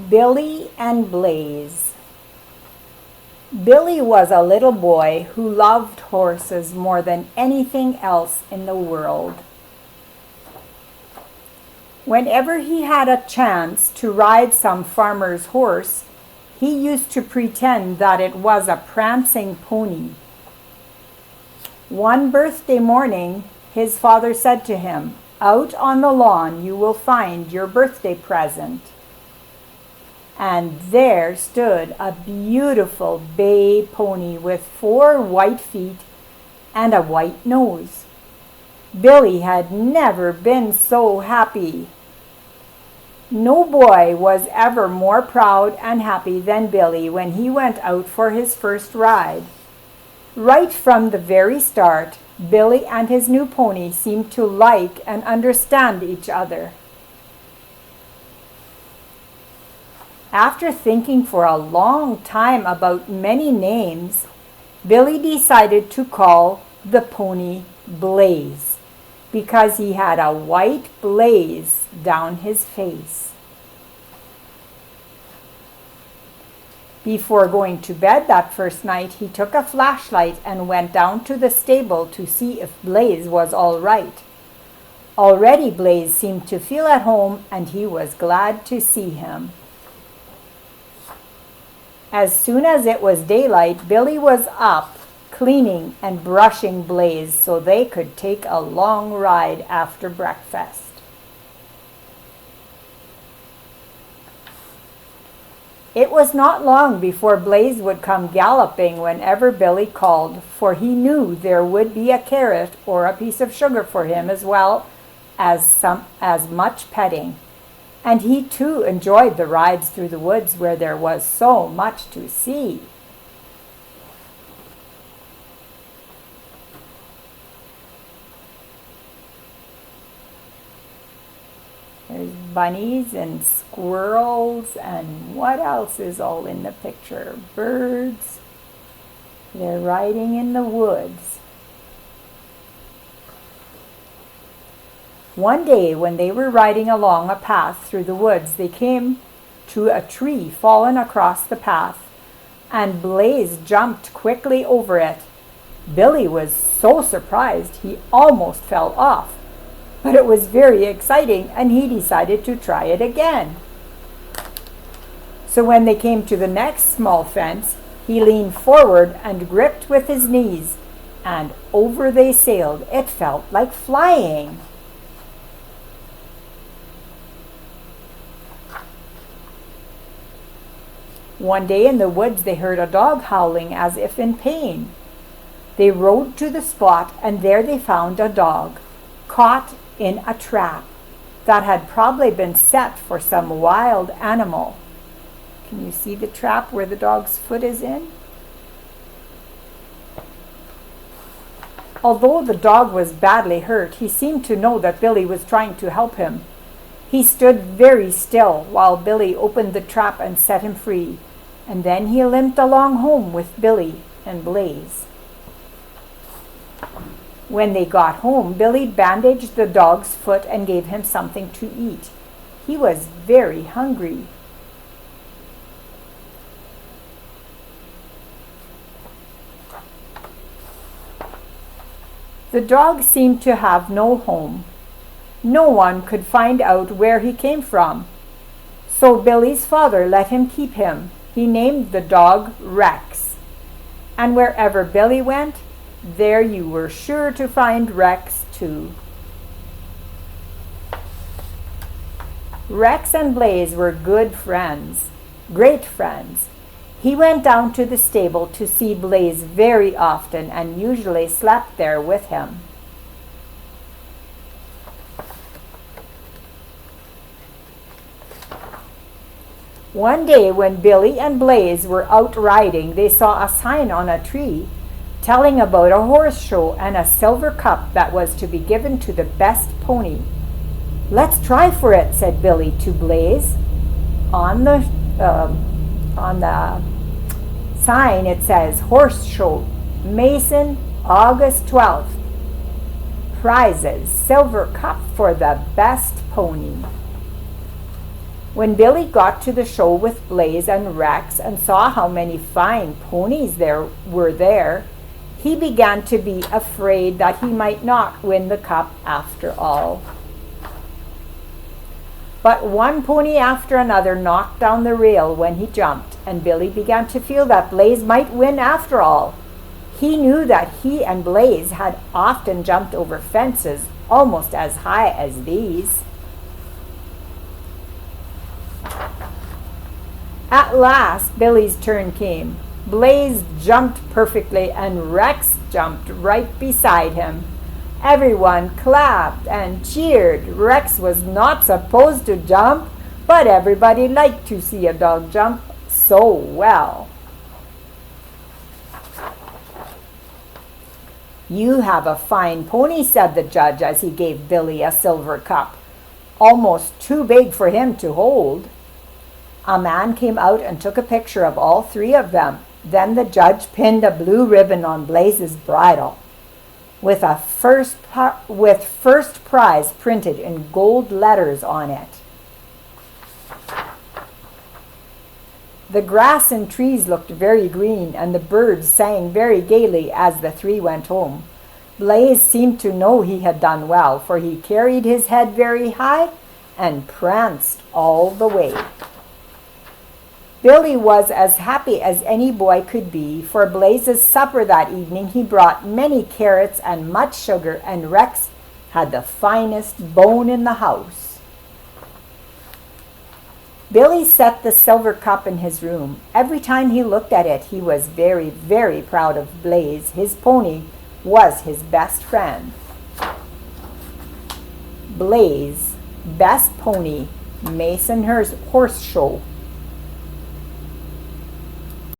Billy and Blaze. Billy was a little boy who loved horses more than anything else in the world. Whenever he had a chance to ride some farmer's horse, he used to pretend that it was a prancing pony. One birthday morning, his father said to him, "Out on the lawn you will find your birthday present." And there stood a beautiful bay pony with 4 white feet and a white nose. Billy had never been so happy. No boy was ever more proud and happy than Billy when he went out for his first ride. Right from the very start, Billy and his new pony seemed to like and understand each other. After thinking for a long time about many names, Billy decided to call the pony Blaze because he had a white blaze down his face. Before going to bed that first night, he took a flashlight and went down to the stable to see if Blaze was all right. Already Blaze seemed to feel at home, and he was glad to see him. As soon as it was daylight, Billy was up, cleaning and brushing Blaze so they could take a long ride after breakfast. It was not long before Blaze would come galloping whenever Billy called, for he knew there would be a carrot or a piece of sugar for him as well as much petting. And he too enjoyed the rides through the woods where there was so much to see. There's bunnies and squirrels, and what else is all in the picture? Birds. They're riding in the woods. One day when they were riding along a path through the woods, they came to a tree fallen across the path, and Blaze jumped quickly over it. Billy was so surprised he almost fell off, but it was very exciting and he decided to try it again. So when they came to the next small fence, he leaned forward and gripped with his knees, and over they sailed. It felt like flying. One day in the woods they heard a dog howling as if in pain. They rode to the spot, and there they found a dog caught in a trap that had probably been set for some wild animal. Can you see the trap where the dog's foot is in? Although the dog was badly hurt, he seemed to know that Billy was trying to help him. He stood very still while Billy opened the trap and set him free, and then he limped along home with Billy and Blaze. When they got home, Billy bandaged the dog's foot and gave him something to eat. He was very hungry. The dog seemed to have no home. No one could find out where he came from. So Billy's father let him keep him. He named the dog Rex. And wherever Billy went, there you were sure to find Rex too. Rex and Blaze were good friends, great friends. He went down to the stable to see Blaze very often and usually slept there with him. One day when Billy and Blaze were out riding, they saw a sign on a tree telling about a horse show and a silver cup that was to be given to the best pony. "Let's try for it," said Billy to Blaze. On the sign it says, "Horse Show, Mason, August 12th. Prizes, silver cup for the best pony." When Billy got to the show with Blaze and Rex and saw how many fine ponies there were, he began to be afraid that he might not win the cup after all. But one pony after another knocked down the rail when he jumped, and Billy began to feel that Blaze might win after all. He knew that he and Blaze had often jumped over fences almost as high as these. At last, Billy's turn came. Blaze jumped perfectly and Rex jumped right beside him. Everyone clapped and cheered. Rex was not supposed to jump, but everybody liked to see a dog jump so well. "You have a fine pony," said the judge as he gave Billy a silver cup, almost too big for him to hold. A man came out and took a picture of all three of them. Then the judge pinned a blue ribbon on Blaze's bridle with first prize printed in gold letters on it. The grass and trees looked very green, and the birds sang very gaily as the three went home. Blaze seemed to know he had done well, for he carried his head very high and pranced all the way. Billy was as happy as any boy could be. For Blaze's supper that evening he brought many carrots and much sugar, and Rex had the finest bone in the house. Billy set the silver cup in his room. Every time he looked at it, he was very, very proud of Blaze. His pony was his best friend. Blaze, Best Pony, Mason Horse Show.